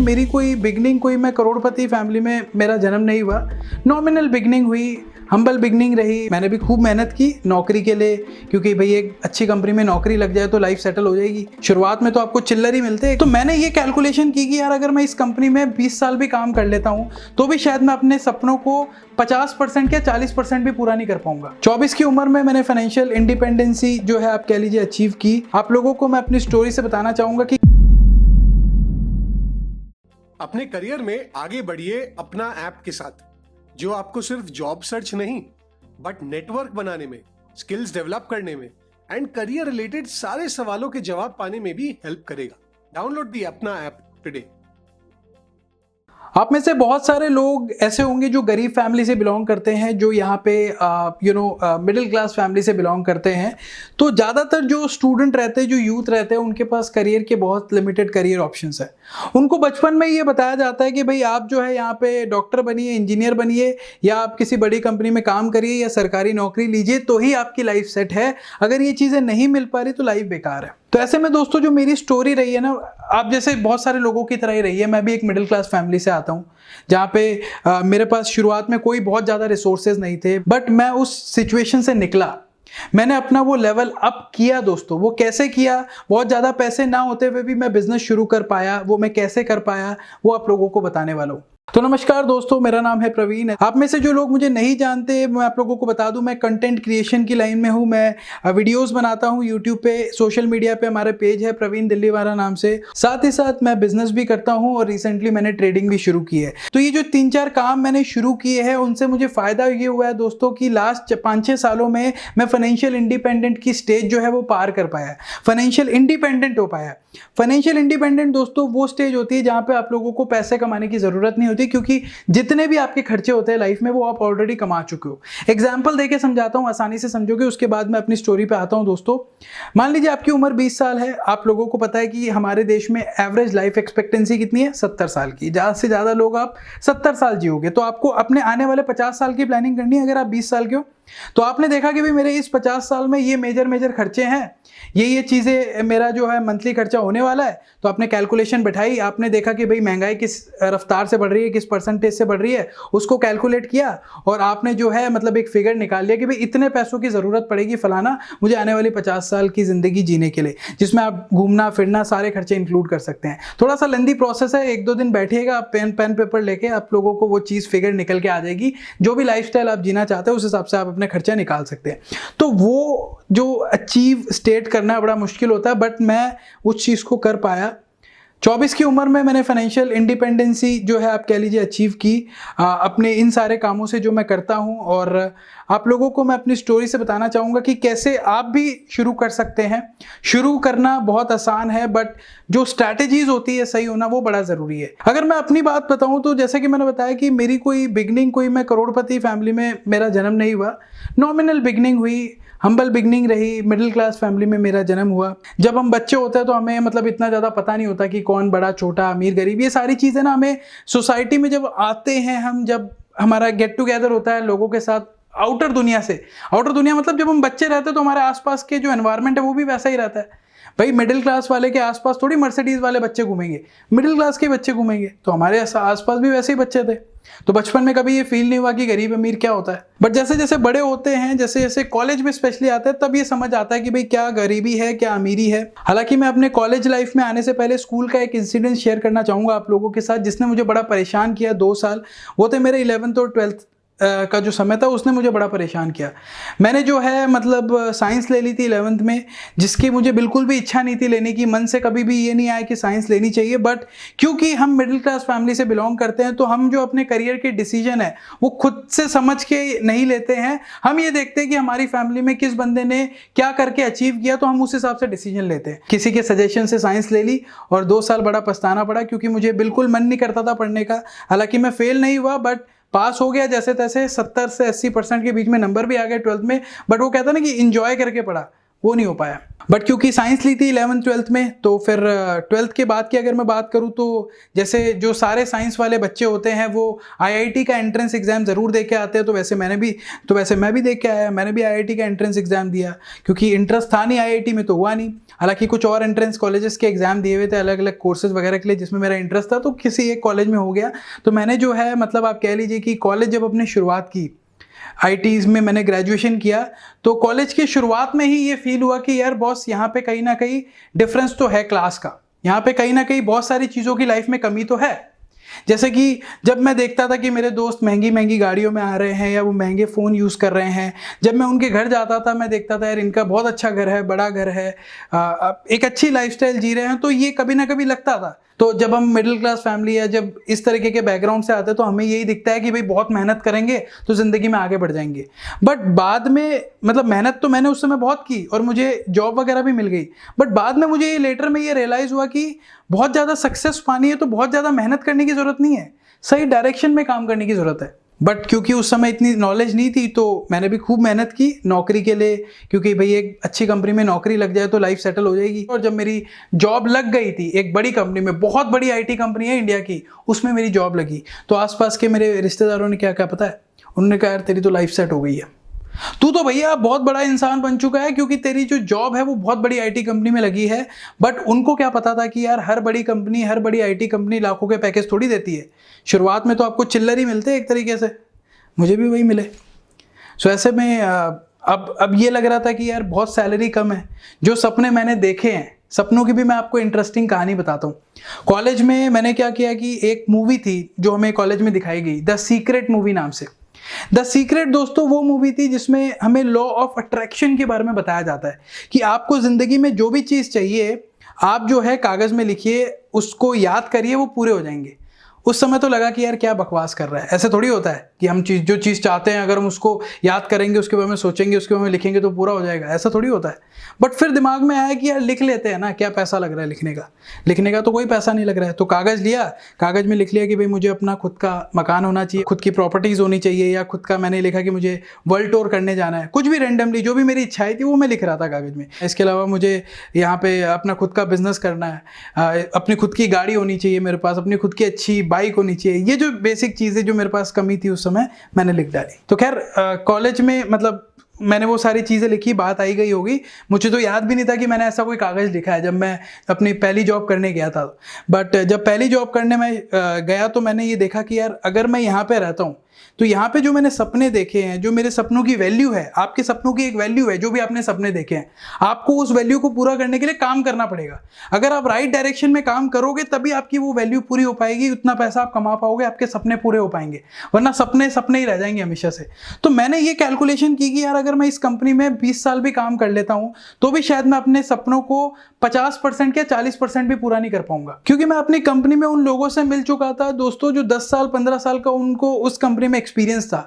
मेरी कोई बिगनिंग कोई मैं करोड़पति फैमिली में मेरा जन्म नहीं हुआ। नॉमिनल बिगनिंग हुई, हम्बल बिगनिंग रही। मैंने भी खूब मेहनत की नौकरी के लिए, क्योंकि भाई एक अच्छी कंपनी में नौकरी लग जाए तो लाइफ सेटल हो जाएगी। शुरुआत में तो आपको चिल्लर ही मिलते हैं। तो मैंने ये कैलकुलेशन की कि यार अगर मैं इस कंपनी में 20 साल भी काम कर लेता हूँ तो भी शायद मैं अपने सपनों को 50% या 40% भी पूरा नहीं कर पाऊंगा। 24 की उम्र में मैंने फाइनेंशियल इंडिपेंडेंसी जो है आप कह लीजिए अचीव की। आप लोगों को मैं अपनी स्टोरी से बताना चाहूंगा कि अपने करियर में आगे बढ़िए अपना ऐप के साथ, जो आपको सिर्फ जॉब सर्च नहीं बट नेटवर्क बनाने में, स्किल्स डेवलप करने में एंड करियर रिलेटेड सारे सवालों के जवाब पाने में भी हेल्प करेगा। डाउनलोड दी अपना ऐप टुडे। आप में से बहुत सारे लोग ऐसे होंगे जो गरीब फैमिली से बिलोंग करते हैं, जो यहाँ पे मिडिल क्लास फैमिली से बिलोंग करते हैं। तो ज़्यादातर जो स्टूडेंट रहते हैं, जो यूथ रहते हैं, उनके पास करियर के बहुत लिमिटेड करियर ऑप्शंस है। उनको बचपन में ये बताया जाता है कि भाई आप जो है यहाँ पे डॉक्टर बनिए, इंजीनियर बनिए, या आप किसी बड़ी कंपनी में काम करिए या सरकारी नौकरी लीजिए तो ही आपकी लाइफ सेट है। अगर ये चीज़ें नहीं मिल पा रही तो लाइफ बेकार है। तो ऐसे में दोस्तों जो मेरी स्टोरी रही है ना, आप जैसे बहुत सारे लोगों की तरह ही रही है। मैं भी एक मिडिल क्लास फैमिली से आता हूँ, जहाँ पे मेरे पास शुरुआत में कोई बहुत ज़्यादा रिसोर्सेज नहीं थे, बट मैं उस सिचुएशन से निकला। मैंने अपना वो लेवल अप किया दोस्तों। वो कैसे किया? बहुत ज़्यादा पैसे ना होते हुए भी मैं बिजनेस शुरू कर पाया। वो मैं कैसे कर पाया वो आप लोगों को बताने वाला हूँ। तो नमस्कार दोस्तों, मेरा नाम है प्रवीण। आप में से जो लोग मुझे नहीं जानते, मैं आप लोगों को बता दूं, मैं कंटेंट क्रिएशन की लाइन में हूं। मैं वीडियोस बनाता हूं यूट्यूब पे, सोशल मीडिया पे हमारे पेज है प्रवीण दिल्लीवाला नाम से। साथ ही साथ मैं बिजनेस भी करता हूं और रिसेंटली मैंने ट्रेडिंग भी शुरू की है। तो ये जो 3-4 काम मैंने शुरू किए हैं, उनसे मुझे फायदा ये हुआ है दोस्तों कि लास्ट 5-6 सालों में मैं फाइनेंशियल इंडिपेंडेंट की स्टेज जो है वो पार कर पाया, फाइनेंशियल इंडिपेंडेंट हो पाया। फाइनेंशियल इंडिपेंडेंट दोस्तों वो स्टेज होती है जहां पे आप लोगों को पैसे कमाने की जरूरत नहीं होती, क्योंकि जितने भी आपके खर्चे होते हैं लाइफ में वो आप ऑलरेडी कमा चुके हो। एग्जांपल देके समझाता हूं, आसानी से समझोगे, उसके बाद मैं अपनी स्टोरी पे आता हूं। दोस्तों मान लीजिए आपकी उम्र 20 साल है। आप लोगों को पता है कि हमारे देश में एवरेज लाइफ एक्सपेक्टेंसी कितनी है? 70 साल की। ज्यादा से ज्यादा लोग आप 70 साल जियोगे। तो आपको अपने आने वाले 50 साल की प्लानिंग करनी है। अगर आप 20 साल के हो तो आपने देखा कि भाई मेरे इस 50 साल में ये मेजर खर्चे हैं, ये चीज़ें मेरा जो है मंथली खर्चा होने वाला है। तो आपने कैलकुलेशन बैठाई, आपने देखा कि भाई महंगाई किस रफ्तार से बढ़ रही है, किस परसेंटेज से बढ़ रही है, उसको कैलकुलेट किया और आपने जो है मतलब एक फिगर निकाल लिया कि भाई इतने पैसों की ज़रूरत पड़ेगी फलाना मुझे आने वाली 50 साल की ज़िंदगी जीने के लिए, जिसमें आप घूमना फिरना सारे खर्चे इंक्लूड कर सकते हैं। थोड़ा सा लेंदी प्रोसेस है, 1-2 दिन बैठिएगा, आप पेन पेपर लेके आप लोगों को वो चीज़ फिगर निकल के आ जाएगी। जो भी लाइफस्टाइल आप जीना चाहते हैं उस हिसाब से आप अपने खर्चा निकाल सकते हैं। तो वो जो अचीव स्टेट करना बड़ा मुश्किल होता है, बट मैं उस चीज़ को कर पाया। 24 की उम्र में मैंने फाइनेंशियल इंडिपेंडेंसी जो है आप कह लीजिए अचीव की, अपने इन सारे कामों से जो मैं करता हूं। और आप लोगों को मैं अपनी स्टोरी से बताना चाहूँगा कि कैसे आप भी शुरू कर सकते हैं। शुरू करना बहुत आसान है, बट जो स्ट्रैटेजीज होती है सही होना वो बड़ा ज़रूरी है। अगर मैं अपनी बात बताऊँ तो जैसे कि मैंने बताया कि मेरी कोई बिगनिंग कोई मैं करोड़पति फैमिली में मेरा जन्म नहीं हुआ। नॉमिनल बिगनिंग हुई, हम्बल बिगनिंग रही। मिडिल क्लास फैमिली में मेरा जन्म हुआ। जब हम बच्चे होते हैं तो हमें मतलब इतना ज़्यादा पता नहीं होता कि कौन बड़ा छोटा, अमीर गरीब, ये सारी चीज़ें ना हमें सोसाइटी में जब आते हैं, हम जब हमारा गेट टुगेदर होता है लोगों के साथ आउटर दुनिया से। आउटर दुनिया मतलब जब हम बच्चे रहते हैं तो हमारे आसपास के जो एनवायरनमेंट है वो भी वैसा ही रहता है। भाई मिडिल क्लास वाले के आसपास थोड़ी मर्सिडीज वाले बच्चे घूमेंगे, मिडिल क्लास के बच्चे घूमेंगे। तो हमारे आसपास भी वैसे ही बच्चे थे। तो बचपन में कभी ये फील नहीं हुआ कि गरीब अमीर क्या होता है। बट जैसे जैसे बड़े होते हैं, जैसे जैसे कॉलेज में स्पेशली आते हैं, तब ये समझ आता है कि भाई क्या गरीबी है, क्या अमीरी है। हालांकि मैं अपने कॉलेज लाइफ में आने से पहले स्कूल का एक इंसिडेंट शेयर करना चाहूँगा आप लोगों के साथ, जिसने मुझे बड़ा परेशान किया 2 साल। वो थे मेरे 11th और 12th का जो समय था, उसने मुझे बड़ा परेशान किया। मैंने जो है मतलब साइंस ले ली थी 11th में, जिसकी मुझे बिल्कुल भी इच्छा नहीं थी लेने की। मन से कभी भी ये नहीं आया कि साइंस लेनी चाहिए, बट क्योंकि हम मिडिल क्लास फैमिली से बिलोंग करते हैं तो हम जो अपने करियर के डिसीजन है वो खुद से समझ के नहीं लेते हैं। हम ये देखते हैं कि हमारी फैमिली में किस बंदे ने क्या करके अचीव किया, तो हम उस हिसाब से डिसीजन लेते हैं। किसी के सजेशन से साइंस ले ली और 2 साल बड़ा पछताना पड़ा, क्योंकि मुझे बिल्कुल मन नहीं करता था पढ़ने का। हालांकि मैं फेल नहीं हुआ, बट पास हो गया जैसे तैसे। 70 से 80% के बीच में नंबर भी आ गए 12th में। बट वो कहता ना कि इंजॉय करके पढ़ा, वो नहीं हो पाया। बट क्योंकि साइंस ली थी 11th 12th में, तो फिर 12th के बाद की अगर मैं बात करूँ तो जैसे जो सारे साइंस वाले बच्चे होते हैं वो IIT का एंट्रेंस एग्जाम ज़रूर दे के आते हैं, तो वैसे मैं भी दे के आया। मैंने भी IIT का एंट्रेंस एग्जाम दिया, क्योंकि इंटरेस्ट था नहीं IIT में तो हुआ नहीं। हालांकि कुछ और एंट्रेंस कॉलेजेस के एग्जाम दिए हुए थे अलग अलग कोर्सेज वगैरह के लिए, जिसमें मेरा इंटरेस्ट था, तो किसी एक कॉलेज में हो गया। तो मैंने जो है मतलब आप कह लीजिए कि कॉलेज जब अपने शुरुआत की, IITs में मैंने ग्रेजुएशन किया, तो कॉलेज की शुरुआत में ही ये फील हुआ कि यार बॉस, यहाँ पे कहीं ना कहीं डिफरेंस तो है क्लास का, यहाँ पे कहीं ना कहीं बहुत सारी चीज़ों की लाइफ में कमी तो है। जैसे कि जब मैं देखता था कि मेरे दोस्त महंगी महंगी गाड़ियों में आ रहे हैं या वो महंगे फ़ोन यूज़ कर रहे हैं, जब मैं उनके घर जाता था मैं देखता था यार इनका बहुत अच्छा घर है, बड़ा घर है, एक अच्छी लाइफस्टाइल जी रहे हैं, तो ये कभी ना कभी लगता था। तो जब हम मिडिल क्लास फैमिली या जब इस तरीके के बैकग्राउंड से आते हैं तो हमें यही दिखता है कि भाई बहुत मेहनत करेंगे तो ज़िंदगी में आगे बढ़ जाएंगे। बट बाद में मतलब मेहनत तो मैंने उस समय बहुत की और मुझे जॉब वगैरह भी मिल गई, बट बाद में मुझे लेटर में ये रियलाइज़ हुआ कि बहुत ज़्यादा सक्सेस पानी है तो बहुत ज़्यादा मेहनत करने की ज़रूरत नहीं है, सही डायरेक्शन में काम करने की ज़रूरत है। बट क्योंकि उस समय इतनी नॉलेज नहीं थी तो मैंने भी खूब मेहनत की नौकरी के लिए, क्योंकि भाई एक अच्छी कंपनी में नौकरी लग जाए तो लाइफ सेटल हो जाएगी। और जब मेरी जॉब लग गई थी एक बड़ी कंपनी में, बहुत बड़ी IT कंपनी है इंडिया की, उसमें मेरी जॉब लगी, तो आसपास के मेरे रिश्तेदारों ने क्या कहा पता है? उन्होंने कहा यार तेरी तो लाइफ सेट हो गई है, तू तो भैया बहुत बड़ा इंसान बन चुका है, क्योंकि तेरी जो जॉब है वो बहुत बड़ी IT कंपनी में लगी है। बट उनको क्या पता था कि यार हर बड़ी कंपनी, हर बड़ी IT कंपनी लाखों के पैकेज थोड़ी देती है। शुरुआत में तो आपको चिल्लर ही मिलते हैं एक तरीके से, मुझे भी वही मिले। सो ऐसे में अब ये लग रहा था कि यार बहुत सैलरी कम है। जो सपने मैंने देखे हैं, सपनों की भी मैं आपको इंटरेस्टिंग कहानी बताता हूँ। कॉलेज में मैंने क्या किया कि एक मूवी थी जो हमें कॉलेज में दिखाई गई, द सीक्रेट मूवी नाम से। द सीक्रेट दोस्तों वो मूवी थी जिसमें हमें लॉ ऑफ अट्रैक्शन के बारे में बताया जाता है कि आपको ज़िंदगी में जो भी चीज़ चाहिए आप जो है कागज़ में लिखिए, उसको याद करिए, वो पूरे हो जाएंगे। उस समय तो लगा कि यार क्या बकवास कर रहा है, ऐसे थोड़ी होता है कि हम जो चीज़ चाहते हैं अगर हम उसको याद करेंगे, उसके बारे में सोचेंगे, उसके बारे में लिखेंगे तो पूरा हो जाएगा, ऐसा थोड़ी होता है। बट फिर दिमाग में आया कि यार लिख लेते हैं ना, क्या पैसा लग रहा है लिखने का तो कोई पैसा नहीं लग रहा है। तो कागज़ लिया, कागज़ में लिख लिया कि भाई मुझे अपना खुद का मकान होना चाहिए, खुद की प्रॉपर्टीज़ होनी चाहिए, या खुद का मैंने लिखा कि मुझे वर्ल्ड टूर करने जाना है, कुछ भी रैंडमली जो भी मेरी इच्छाएं थी वो मैं लिख रहा था कागज़ में। इसके अलावा मुझे यहाँ पे अपना खुद का बिजनेस करना है, अपनी खुद की गाड़ी होनी चाहिए मेरे पास, अपनी खुद की अच्छी बाइक होनी चाहिए, ये जो बेसिक चीज़ें जो मेरे पास कमी थी उस समय मैंने लिख डाली। तो खैर कॉलेज में मतलब मैंने वो सारी चीज़ें लिखी, बात आई गई होगी, मुझे तो याद भी नहीं था कि मैंने ऐसा कोई कागज़ लिखा है जब मैं अपनी पहली जॉब करने गया था। बट जब पहली जॉब करने में गया तो मैंने ये देखा कि यार अगर मैं यहाँ पे रहता हूँ तो यहाँ पे जो मैंने सपने देखे हैं, जो मेरे सपनों की वैल्यू है, आपके सपनों की एक वैल्यू है, जो भी आपने सपने देखे हैं, आपको उस वैल्यू को पूरा करने के लिए काम करना पड़ेगा। अगर आप राइट डायरेक्शन में काम करोगे तभी आपकी वो वैल्यू पूरी हो पाएगी, उतना पैसा आप कमा पाओगे, आपके सपने पूरे हो पाएंगे, वरना सपने सपने ही रह जाएंगे हमेशा से। तो मैंने ये कैलकुलेशन की कि यार अगर मैं इस कंपनी में 20 साल भी काम कर लेता हूँ तो भी शायद मैं अपने सपनों को 50% या 40% भी पूरा नहीं कर पाऊंगा, क्योंकि मैं अपनी कंपनी में उन लोगों से मिल चुका था दोस्तों जो 10 साल 15 साल का उनको उस कंपनी में एक्सपीरियंस था।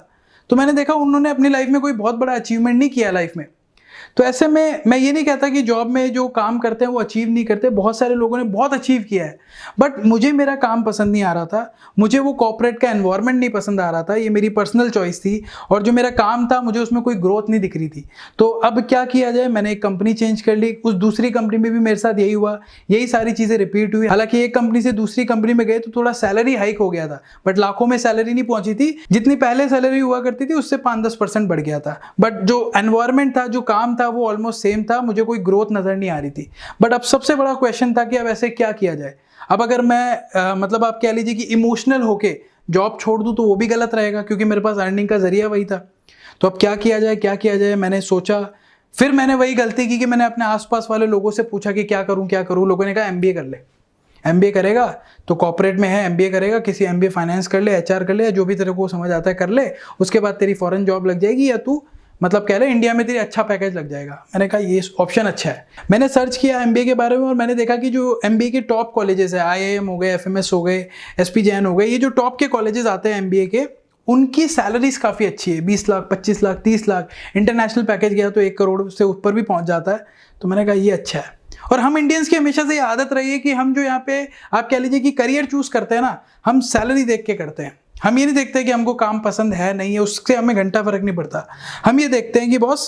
तो मैंने देखा उन्होंने अपनी लाइफ में कोई बहुत बड़ा अचीवमेंट नहीं किया लाइफ में। तो ऐसे में मैं ये नहीं कहता कि जॉब में जो काम करते हैं वो अचीव नहीं करते, बहुत सारे लोगों ने बहुत अचीव किया है, बट मुझे मेरा काम पसंद नहीं आ रहा था, मुझे वो कॉर्पोरेट का एनवायरनमेंट नहीं पसंद आ रहा था, ये मेरी पर्सनल चॉइस थी, और जो मेरा काम था मुझे उसमें कोई ग्रोथ नहीं दिख रही थी। तो अब क्या किया जाए, मैंने एक कंपनी चेंज कर ली, उस दूसरी कंपनी में भी मेरे साथ यही हुआ, यही सारी चीज़ें रिपीट हुई। हालांकि एक कंपनी से दूसरी कंपनी में गए तो थोड़ा सैलरी हाइक हो गया था, बट लाखों में सैलरी नहीं पहुंची थी, जितनी पहले सैलरी हुआ करती थी उससे 5-10% बढ़ गया था। बट जो एनवायरनमेंट था, जो काम था वो ऑलमोस्ट सेम था, मुझे कोई ग्रोथ नजर नहीं आ रही थी। बट अब सबसे बड़ा क्वेश्चन था कि अब ऐसे क्या किया जाए। अब अगर मैं मतलब आप कह लीजिए कि इमोशनल होके जॉब छोड़ दूं तो वो भी गलत रहेगा, क्योंकि मेरे पास अर्निंग का जरिया वही था। तो अब क्या किया जाए, क्या किया जाए, मैंने सोचा, फिर मैंने वही गलती की कि मैंने अपने आसपास वाले लोगों से पूछा कि क्या करूं क्या करूं। लोगों ने कहा MBA कर ले, MBA करेगा तो कॉर्पोरेट में है, MBA करेगा, किसी MBA फाइनेंस कर ले, HR कर ले, जो भी तेरे को समझ आता है कर ले, उसके बाद तेरी फॉरेन जॉब लग जाएगी, या तू मतलब कह रहे इंडिया में तेरी अच्छा पैकेज लग जाएगा। मैंने कहा ये ऑप्शन अच्छा है। मैंने सर्च किया MBA के बारे में और मैंने देखा कि जो MBA के टॉप कॉलेजेस है, IIM हो गए, FMS हो गए, SP जैन हो गए, ये जो टॉप के कॉलेजेस आते हैं MBA के, उनकी सैलरीज काफ़ी अच्छी है, 20 लाख, 25 लाख, 30 लाख, इंटरनेशनल पैकेज गया तो 1 करोड़ से ऊपर भी पहुंच जाता है। तो मैंने कहा ये अच्छा है। और हम इंडियंस की हमेशा से ये आदत रही है कि हम जो यहाँ पे आप कह लीजिए कि करियर चूज करते हैं ना, हम सैलरी देख के करते हैं। हम ये नहीं देखते कि हमको काम पसंद है नहीं है, उससे हमें घंटा फर्क नहीं पड़ता। हम ये देखते हैं कि बॉस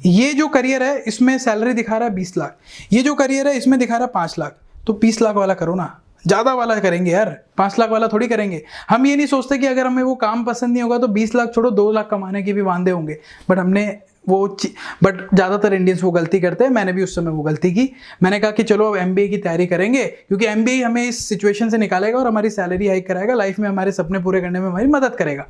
ये जो करियर है इसमें सैलरी दिखा रहा है 20 लाख, ये जो करियर है इसमें दिखा रहा है 5 लाख, तो 20 लाख वाला करो ना, ज़्यादा वाला करेंगे यार, 5 लाख वाला थोड़ी करेंगे। हम ये नहीं सोचते कि अगर हमें वो काम पसंद नहीं होगा तो 20 लाख छोड़ो 2 लाख कमाने के भी वांदे होंगे, बट ज़्यादातर इंडियंस वो गलती करते हैं, मैंने भी उस समय वो गलती की। मैंने कहा कि चलो अब एमबीए की तैयारी करेंगे, क्योंकि एमबीए हमें इस सिचुएशन से निकालेगा और हमारी सैलरी हाइक कराएगा, लाइफ में हमारे सपने पूरे करने में हमारी मदद करेगा।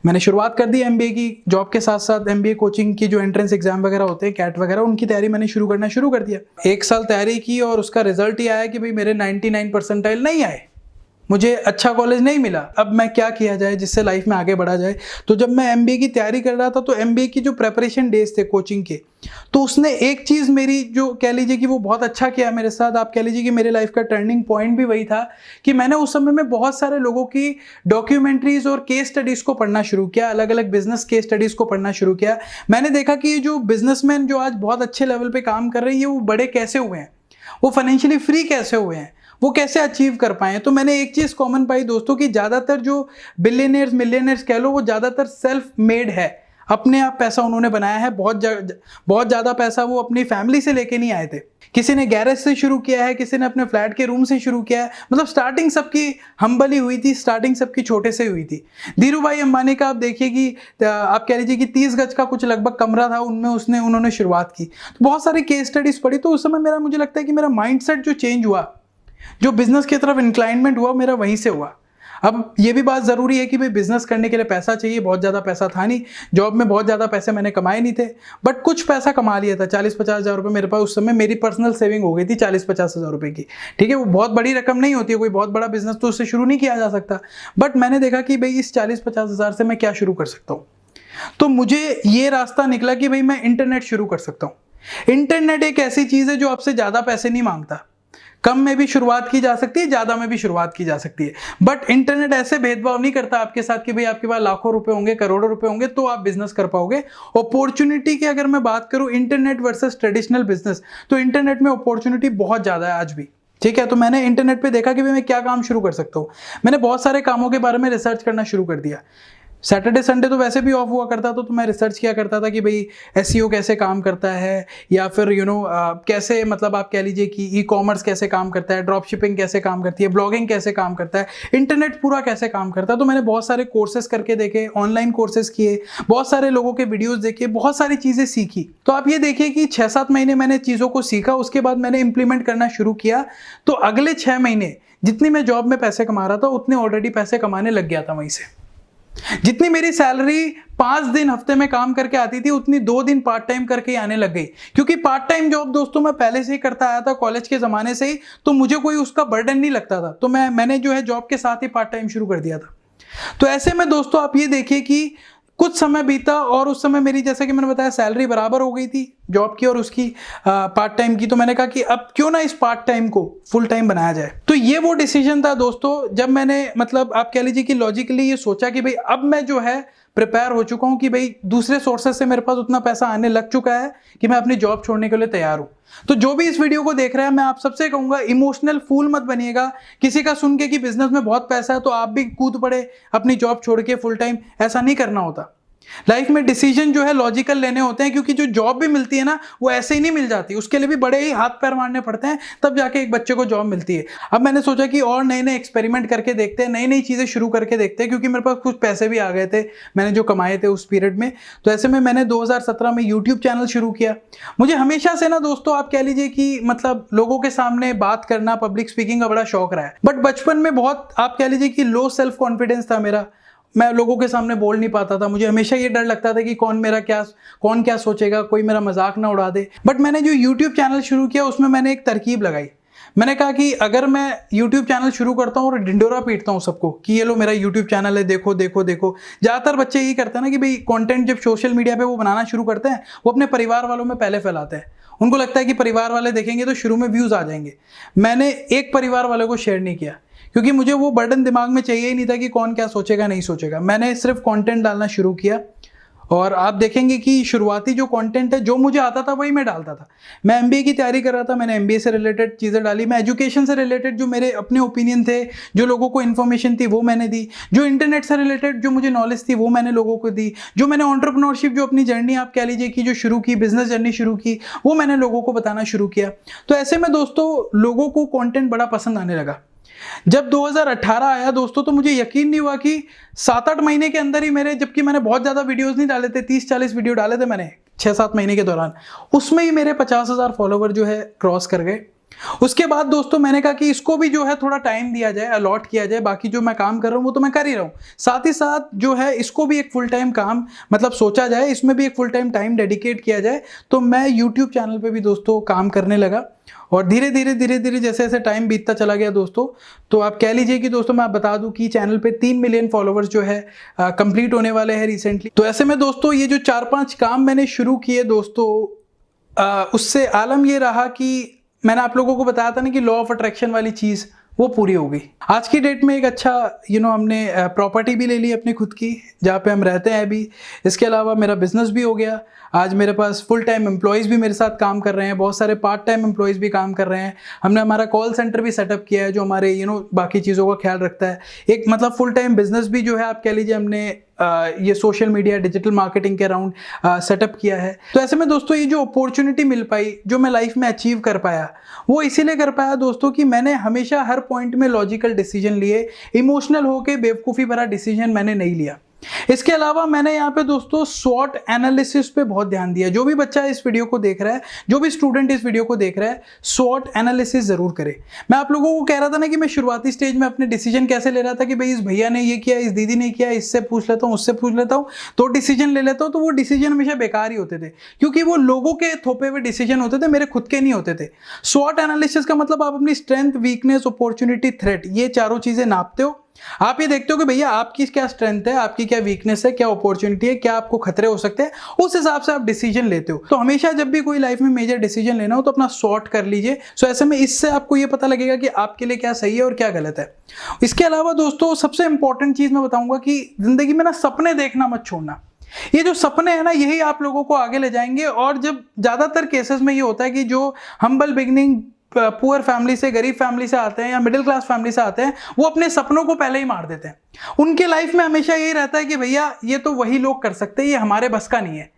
मैंने शुरुआत कर दी एमबीए की, जॉब के साथ साथ एमबीए कोचिंग की जो एंट्रेंस एग्जाम वगैरह होते हैं, कैट वगैरह, उनकी तैयारी मैंने शुरू कर दिया। 1 साल तैयारी की और उसका रिजल्ट ही आया कि भाई मेरे 99 परसेंटाइल नहीं आए, मुझे अच्छा कॉलेज नहीं मिला। अब मैं क्या किया जाए जिससे लाइफ में आगे बढ़ा जाए। तो जब मैं एमबीए की तैयारी कर रहा था तो एमबीए की जो प्रेपरेशन डेज थे कोचिंग के, तो उसने एक चीज़ मेरी जो कह लीजिए कि वो बहुत अच्छा किया मेरे साथ, आप कह लीजिए कि मेरे लाइफ का टर्निंग पॉइंट भी वही था कि मैंने उस समय में बहुत सारे लोगों की डॉक्यूमेंट्रीज और केस स्टडीज़ को पढ़ना शुरू किया, अलग अलग बिजनेस केस स्टडीज़ को पढ़ना शुरू किया। मैंने देखा कि ये जो बिजनेसमैन जो आज बहुत अच्छे लेवल पर काम कर रहे हैं, वो बड़े कैसे हुए हैं, वो फाइनेंशियली फ्री कैसे हुए हैं, वो कैसे अचीव कर पाए। तो मैंने एक चीज़ कॉमन पाई दोस्तों कि ज़्यादातर जो बिलियनियर्स मिलियनियर्स कह लो, वो ज़्यादातर सेल्फ मेड है, अपने आप पैसा उन्होंने बनाया है। बहुत ज़्यादा पैसा वो अपनी फैमिली से लेके नहीं आए थे। किसी ने गैरेज से शुरू किया है, किसी ने अपने फ्लैट के रूम से शुरू किया है, मतलब स्टार्टिंग सबकी हम्बल ही हुई थी, स्टार्टिंग सबकी छोटे से हुई थी। धीरू भाई अंबानी का आप देखिए कि आप कह लीजिए कि 30 गज का कुछ लगभग कमरा था, उनमें उन्होंने शुरुआत की। तो बहुत सारी केस स्टडीज पढ़ी, तो उस समय मुझे लगता है कि मेरा माइंडसेट जो चेंज हुआ, जो बिजनेस की तरफ इंक्लाइनमेंट हुआ, मेरा वहीं से हुआ। अब ये भी बात ज़रूरी है कि भाई बिजनेस करने के लिए पैसा चाहिए, बहुत ज़्यादा पैसा था नहीं, जॉब में बहुत ज़्यादा पैसे मैंने कमाए नहीं थे, बट कुछ पैसा कमा लिया था। 40-50 हज़ार रुपये मेरे पास उस समय मेरी पर्सनल सेविंग हो गई थी, 40-50 हज़ार रुपये की। ठीक है, वो बहुत बड़ी रकम नहीं होती है, कोई बहुत बड़ा बिजनेस तो उससे शुरू नहीं किया जा सकता, बट मैंने देखा कि भाई इस 40-50 हज़ार से मैं क्या शुरू कर सकता हूँ। तो मुझे ये रास्ता निकला कि भाई मैं इंटरनेट शुरू कर सकता हूँ। इंटरनेट एक ऐसी चीज़ है जो आपसे ज़्यादा पैसे नहीं मांगता, कम में भी शुरुआत की जा सकती है, ज़्यादा में भी शुरुआत की जा सकती है, बट इंटरनेट ऐसे भेदभाव नहीं करता आपके साथ कि भाई आपके पास लाखों रुपए होंगे, करोड़ों रुपए होंगे तो आप बिजनेस कर पाओगे। अपॉर्चुनिटी की अगर मैं बात करूं इंटरनेट वर्सेस ट्रेडिशनल बिजनेस, तो इंटरनेट में अपॉर्चुनिटी बहुत ज़्यादा है आज भी। ठीक है, तो मैंने इंटरनेट पे देखा कि भाई मैं क्या काम शुरू कर सकता हूँ। मैंने बहुत सारे कामों के बारे में रिसर्च करना शुरू कर दिया। सैटरडे संडे तो वैसे भी ऑफ हुआ करता था, तो मैं रिसर्च किया करता था कि भाई एसईओ कैसे काम करता है, या फिर कैसे, मतलब आप कह लीजिए कि ई कॉमर्स कैसे काम करता है, ड्रॉप शिपिंग कैसे काम करती है, ब्लॉगिंग कैसे काम करता है, इंटरनेट पूरा कैसे काम करता है। तो मैंने बहुत सारे कोर्सेज करके देखे, ऑनलाइन कोर्सेज किए, बहुत सारे लोगों के वीडियोज़ देखे, बहुत सारी चीज़ें सीखी। तो आप ये देखिए कि 6-7 महीने मैंने चीज़ों को सीखा, उसके बाद मैंने इंप्लीमेंट करना शुरू किया। तो अगले 6 महीने जितनी मैं जॉब में पैसे कमा रहा था, उतने ऑलरेडी पैसे कमाने लग गया था वहीं से। जितनी मेरी सैलरी 5 दिन हफ्ते में काम करके आती थी, उतनी 2 दिन पार्ट टाइम करके आने लग गई, क्योंकि पार्ट टाइम जॉब दोस्तों मैं पहले से ही करता आया था, कॉलेज के ज़माने से ही, तो मुझे कोई उसका बर्डन नहीं लगता था। तो मैंने जो है जॉब के साथ ही पार्ट टाइम शुरू कर दिया था। तो ऐसे में दोस्तों आप ये देखिए कि कुछ समय बीता और उस समय मेरी, जैसे कि मैंने बताया, सैलरी बराबर हो गई थी जॉब की और उसकी पार्ट टाइम की। तो मैंने कहा कि अब क्यों ना इस पार्ट टाइम को फुल टाइम बनाया जाए। तो ये वो डिसीजन था दोस्तों, जब मैंने, मतलब आप कह लीजिए कि लॉजिकली ये सोचा कि भाई अब मैं जो है प्रिपेयर हो चुका हूं कि भाई दूसरे सोर्सेज से मेरे पास उतना पैसा आने लग चुका है कि मैं अपनी जॉब छोड़ने के लिए तैयार हूं। तो जो भी इस वीडियो को देख रहा है, मैं आप सबसे कहूंगा इमोशनल फूल मत बनिएगा। किसी का सुन के कि बिजनेस में बहुत पैसा है तो आप भी कूद पड़े अपनी जॉब छोड़ के फुल टाइम, ऐसा नहीं करना होता। लाइफ में डिसीजन जो है लॉजिकल लेने होते हैं, क्योंकि जो जॉब भी मिलती है ना, वो ऐसे ही नहीं मिल जाती, उसके लिए भी बड़े ही हाथ पैर मारने पड़ते हैं, तब जाके एक बच्चे को जॉब मिलती है। अब मैंने सोचा कि और नए नए एक्सपेरिमेंट करके देखते हैं, नई नई चीज़ें शुरू करके देखते हैं, क्योंकि मेरे पास कुछ पैसे भी आ गए थे मैंने जो कमाए थे उस पीरियड में। तो ऐसे में मैंने 2017 में यूट्यूब चैनल शुरू किया। मुझे हमेशा से ना दोस्तों, आप कह लीजिए कि मतलब लोगों के सामने बात करना, पब्लिक स्पीकिंग का बड़ा शौक रहा है, बट बचपन में बहुत, आप कह लीजिए कि लो सेल्फ कॉन्फिडेंस था मेरा। मैं लोगों के सामने बोल नहीं पाता था, मुझे हमेशा ये डर लगता था कि कौन क्या सोचेगा, कोई मेरा मजाक ना उड़ा दे। बट मैंने जो यूट्यूब चैनल शुरू किया, उसमें मैंने एक तरकीब लगाई। मैंने कहा कि अगर मैं यूट्यूब चैनल शुरू करता हूँ और ढिंडोरा पीटता हूँ सबको कि ये लो मेरा यूट्यूब चैनल है, देखो देखो देखो। ज़्यादातर बच्चे यही करते हैं ना कि भाई कंटेंट जब सोशल मीडिया पे वो बनाना शुरू करते हैं, वो अपने परिवार वालों में पहले फैलाते हैं। उनको लगता है कि परिवार वाले देखेंगे तो शुरू में व्यूज़ आ जाएंगे। मैंने एक परिवार वाले को शेयर नहीं किया, क्योंकि मुझे वो बर्डन दिमाग में चाहिए ही नहीं था कि कौन क्या सोचेगा नहीं सोचेगा। मैंने सिर्फ कंटेंट डालना शुरू किया और आप देखेंगे कि शुरुआती जो कंटेंट है जो मुझे आता था वही मैं डालता था। मैं एमबीए की तैयारी कर रहा था, मैंने एमबीए से रिलेटेड चीज़ें डाली। मैं एजुकेशन से रिलेटेड जो मेरे अपने ओपिनियन थे, जो लोगों को इन्फॉर्मेशन थी वो मैंने दी। जो इंटरनेट से रिलेटेड जो मुझे नॉलेज थी वो मैंने लोगों को दी। जो मैंने एंटरप्रेन्योरशिप जो अपनी जर्नी आप कह लीजिए कि जो शुरू की, बिजनेस जर्नी शुरू की, वो मैंने लोगों को बताना शुरू किया। तो ऐसे में दोस्तों लोगों को कंटेंट बड़ा पसंद आने लगा। जब 2018 आया दोस्तों, तो मुझे यकीन नहीं हुआ कि 7-8 महीने के अंदर ही मेरे, जबकि मैंने बहुत ज़्यादा वीडियोस नहीं डाले थे, 30-40 वीडियो डाले थे मैंने 6-7 महीने के दौरान, उसमें ही मेरे 50,000 फॉलोवर जो है क्रॉस कर गए। उसके बाद दोस्तों मैंने कहा कि इसको भी जो है थोड़ा टाइम दिया जाए, अलॉट किया जाए। बाकी जो मैं काम कर रहा हूँ वो तो मैं कर ही रहा हूँ, साथ ही साथ जो है इसको भी एक फुल टाइम काम मतलब सोचा जाए, इसमें भी एक फुल टाइम टाइम डेडिकेट किया जाए। तो मैं यूट्यूब चैनल पे भी दोस्तों काम करने लगा। और धीरे धीरे जैसे जैसे टाइम बीतता चला गया दोस्तों, तो आप कह लीजिए कि दोस्तों मैं आप बता दूं कि चैनल पे 3 मिलियन फॉलोवर्स जो है कंप्लीट होने वाले हैं रिसेंटली। तो ऐसे में दोस्तों ये जो 4-5 काम मैंने शुरू किए दोस्तों, उससे आलम ये रहा कि मैंने आप लोगों को बताया था ना कि लॉ ऑफ अट्रैक्शन वाली चीज़ वो पूरी हो गई। आज की डेट में एक अच्छा हमने प्रॉपर्टी भी ले ली अपनी खुद की, जहाँ पे हम रहते हैं अभी। इसके अलावा मेरा बिजनेस भी हो गया। आज मेरे पास फुल टाइम एम्प्लॉयज़ भी मेरे साथ काम कर रहे हैं, बहुत सारे पार्ट टाइम एम्प्लॉयज़ भी काम कर रहे हैं। हमने हमारा कॉल सेंटर भी सेटअप किया है जो हमारे बाकी चीज़ों का ख्याल रखता है। एक मतलब फुल टाइम बिजनेस भी जो है आप कह लीजिए हमने ये सोशल मीडिया डिजिटल मार्केटिंग के अराउंड सेटअप किया है। तो ऐसे में दोस्तों ये जो अपॉर्चुनिटी मिल पाई, जो मैं लाइफ में अचीव कर पाया, वो इसीलिए कर पाया दोस्तों कि मैंने हमेशा हर पॉइंट में लॉजिकल डिसीजन लिए। इमोशनल होके बेवकूफ़ी भरा डिसीजन मैंने नहीं लिया। इसके अलावा मैंने यहाँ पे दोस्तों स्वॉट एनालिसिस पे बहुत ध्यान दिया। जो भी बच्चा इस वीडियो को देख रहा है, जो भी स्टूडेंट इस वीडियो को देख रहा है, स्वॉट एनालिसिस जरूर करे। मैं आप लोगों को कह रहा था ना कि मैं शुरुआती स्टेज में अपने डिसीजन कैसे ले रहा था कि भाई इस भैया ने ये किया, इस दीदी ने किया, इससे पूछ लेता हूँ, उससे पूछ लेता हूँ, तो डिसीजन ले लेता हूँ। तो वो डिसीजन हमेशा बेकार ही होते थे, क्योंकि वो लोगों के थोपे हुए डिसीजन होते थे, मेरे खुद के नहीं होते थे। स्वॉट एनालिसिस का मतलब आप अपनी स्ट्रेंथ, वीकनेस, अपॉर्चुनिटी, थ्रेट, ये चारों चीजें नापते हो। आप ये देखते हो कि भैया आपकी क्या स्ट्रेंथ है, आपकी क्या वीकनेस है, क्या अपॉर्चुनिटी है, क्या आपको खतरे हो सकते हैं, उस हिसाब से आप डिसीजन लेते हो। तो हमेशा जब भी कोई लाइफ में मेजर डिसीजन लेना हो तो अपना सॉर्ट कर लीजिए। सो ऐसे में इससे आपको ये पता लगेगा कि आपके लिए क्या सही है और क्या गलत है। इसके अलावा दोस्तों सबसे इंपॉर्टेंट चीज मैं बताऊंगा कि जिंदगी में ना सपने देखना मत छोड़ना। ये जो सपने हैं ना, यही आप लोगों को आगे ले जाएंगे। और जब ज्यादातर केसेस में ये होता है कि जो हम्बल बिगनिंग पुअर फैमिली से, गरीब फैमिली से आते हैं या मिडिल क्लास फैमिली से आते हैं, वो अपने सपनों को पहले ही मार देते हैं। उनके लाइफ में हमेशा यही रहता है कि भैया ये तो वही लोग कर सकते हैं, ये हमारे बस का नहीं है।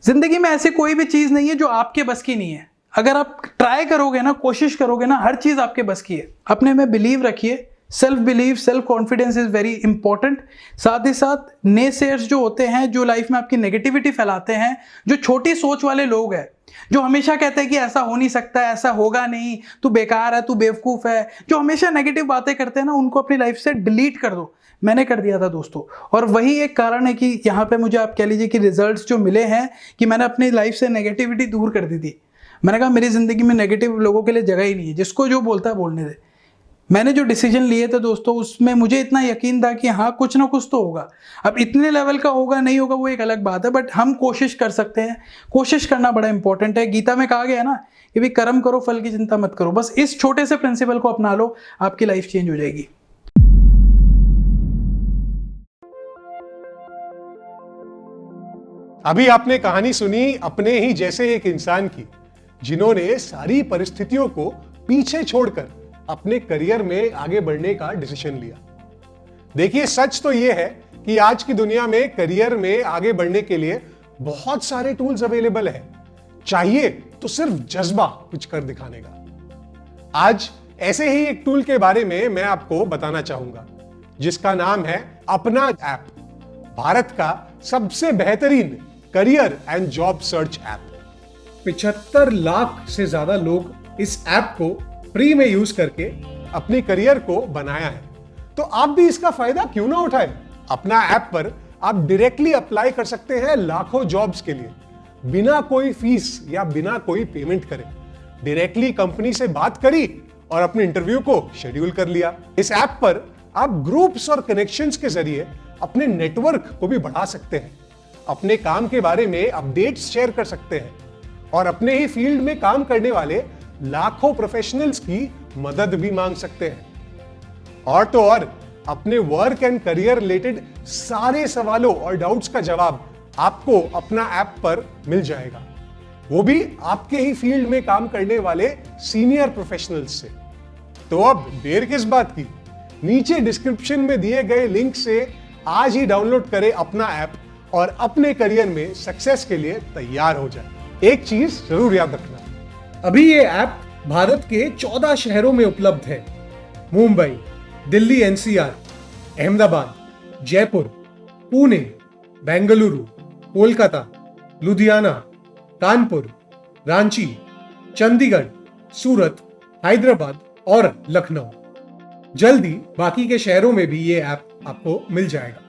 जिंदगी में ऐसी कोई भी चीज नहीं है जो आपके बस की नहीं है। अगर आप ट्राई करोगे ना, कोशिश करोगे ना, हर चीज आपके बस की है। अपने में बिलीव रखिए। Self believe, self confidence is very important. साथ ही साथ नेसेयर्स जो होते हैं, जो लाइफ में आपकी नेगेटिविटी फैलाते हैं, जो छोटी सोच वाले लोग हैं, जो हमेशा कहते हैं कि ऐसा हो नहीं सकता, ऐसा होगा नहीं, तू बेकार है, तू बेवकूफ है, जो हमेशा नेगेटिव बातें करते हैं ना, उनको अपनी लाइफ से डिलीट कर दो। मैंने कर दिया था दोस्तों, और वही एक कारण है कि यहाँ पे मुझे आप कह लीजिए कि रिजल्ट्स जो मिले हैं कि मैंने अपनी लाइफ से नेगेटिविटी दूर कर दी थी। मैंने कहा मेरी जिंदगी में नेगेटिव लोगों के लिए जगह ही नहीं है, जिसको जो बोलता है बोलने दे। मैंने जो डिसीजन लिए थे दोस्तों, उसमें मुझे इतना यकीन था कि हाँ कुछ ना कुछ तो होगा। अब इतने लेवल का होगा नहीं होगा वो एक अलग बात है, बट हम कोशिश कर सकते हैं। कोशिश करना बड़ा इंपॉर्टेंट है। गीता में कहा गया है ना कि भी कर्म करो, फल की चिंता मत करो। बस इस छोटे से प्रिंसिपल को अपना लो, आपकी लाइफ चेंज हो जाएगी। अभी आपने कहानी सुनी अपने ही जैसे एक इंसान की, जिन्होंने सारी परिस्थितियों को पीछे छोड़कर अपने करियर में आगे बढ़ने का डिसीजन लिया। देखिए सच तो यह है कि आज की दुनिया में करियर में आगे बढ़ने के लिए बहुत सारे टूल्स अवेलेबल है। चाहिए तो सिर्फ जज्बा कुछ कर दिखाने का। आज ऐसे ही एक टूल के बारे में मैं आपको बताना चाहूंगा, जिसका नाम है अपना ऐप। भारत का सबसे बेहतरीन career and job search app. 75 lakh से ज्यादा लोग इस ऐप को फ्री में यूज करके अपने करियर को बनाया है। तो आप भी इसका फायदा क्यों ना उठाएं? अपना ऐप पर आप डायरेक्टली अप्लाई कर सकते हैं लाखों जॉब्स के लिए, बिना कोई फीस या बिना कोई पेमेंट करे। डायरेक्टली कंपनी से बात करी और अपने इंटरव्यू को शेड्यूल कर लिया। इस ऐप पर आप ग्रुप्स और कनेक्शंस के जरिए अपने नेटवर्क को भी बढ़ा सकते हैं, अपने काम के बारे में अपडेट्स शेयर कर सकते हैं और अपने ही फील्ड में काम करने वाले लाखों प्रोफेशनल्स की मदद भी मांग सकते हैं। और तो और अपने वर्क एंड करियर रिलेटेड सारे सवालों और डाउट्स का जवाब आपको अपना ऐप पर मिल जाएगा, वो भी आपके ही फील्ड में काम करने वाले सीनियर प्रोफेशनल्स से। तो अब देर किस बात की, नीचे डिस्क्रिप्शन में दिए गए लिंक से आज ही डाउनलोड करें अपना ऐप और अपने करियर में सक्सेस के लिए तैयार हो जाए। एक चीज जरूर याद रखना, अभी ये ऐप भारत के 14 शहरों में उपलब्ध है। मुंबई, दिल्ली एनसीआर, अहमदाबाद, जयपुर, पुणे, बेंगलुरु, कोलकाता, लुधियाना, कानपुर, रांची, चंडीगढ़, सूरत, हैदराबाद और लखनऊ। जल्दी बाकी के शहरों में भी ये ऐप आपको मिल जाएगा।